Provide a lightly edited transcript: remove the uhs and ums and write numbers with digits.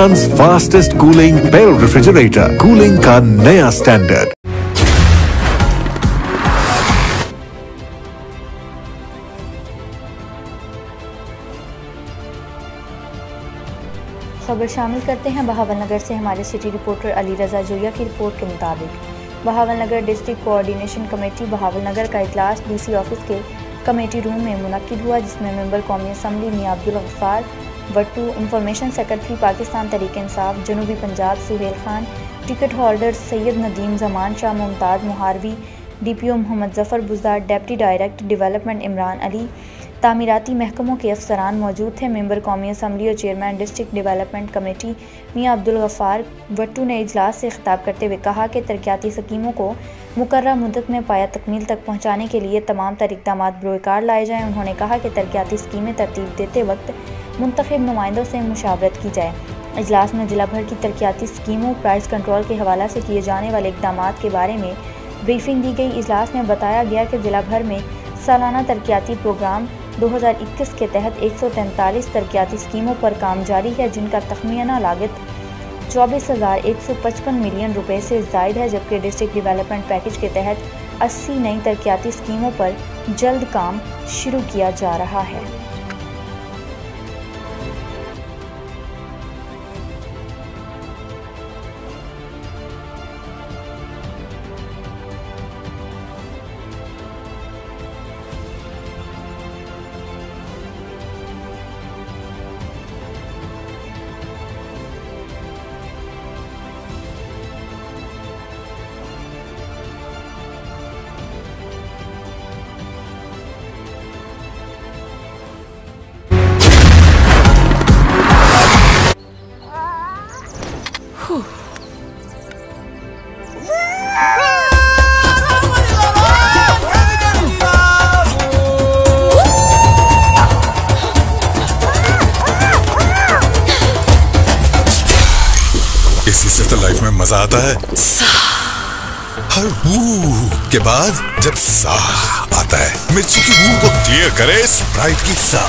हिंदुस्तान्स fastest cooling barrel refrigerator, cooling का नया standard. खबर शामिल करते हैं बहावलनगर से। हमारे सिटी रिपोर्टर अली रजा जोया की रिपोर्ट के मुताबिक Bahawalnagar district coordination committee Bahawalnagar का इजलास डीसी ऑफिस के कमेटी रूम में मुनक्किद हुआ, जिसमें मेंबर कौमी assembly Mian Abdul Ghaffar Wattoo, information secretary Pakistan Tehreek Insaf जनूबी Punjab Suhail Khan, ticket holder Syed Nadeem Zaman Shah, Mumtaz Maharvi, DPO Mohammad Zafar Buzdar, deputy director development Imran Ali, तामीराती महकमों के अफसरान मौजूद थे। मेंबर कौमी असम्बली और चेयरमैन डिस्ट्रिक्ट डेवलपमेंट कमेटी मियां अब्दुल गफ्फार वट्टू ने इजलास से खिताब करते हुए कहा कि तरक्याती स्कीमों को मुकर्रर मुद्दत में पाया तकमील तक पहुँचाने के लिए तमाम तर इक़दाम बरोकार लाए जाएँ। उन्होंने कहा कि तरक्याती स्कीमें तरतीब देते वक्त मुंतखब नुमाइंदों से मुशावरत की जाए। इजलास में जिला भर की तरक्याती स्कीमों, प्राइस कंट्रोल के हवाले से किए जाने वाले इक़दाम के बारे में ब्रीफिंग दी गई। इजलास में बताया गया कि जिला भर में सालाना तरक्याती प्रोग्राम 2021 के तहत 143 तरक्याती स्कीमों पर काम जारी है, जिनका तखमीना लागत 24,155 मिलियन रुपए से ज़ायद है, जबकि डिस्ट्रिक्ट डेवलपमेंट पैकेज के तहत 80 नई तरक्याती स्कीमों पर जल्द काम शुरू किया जा रहा है। इसी से तो लाइफ में मजा आता है। हर बू के बाद जब सा आता है, मिर्ची की बू को क्लियर करे स्प्राइट की सा।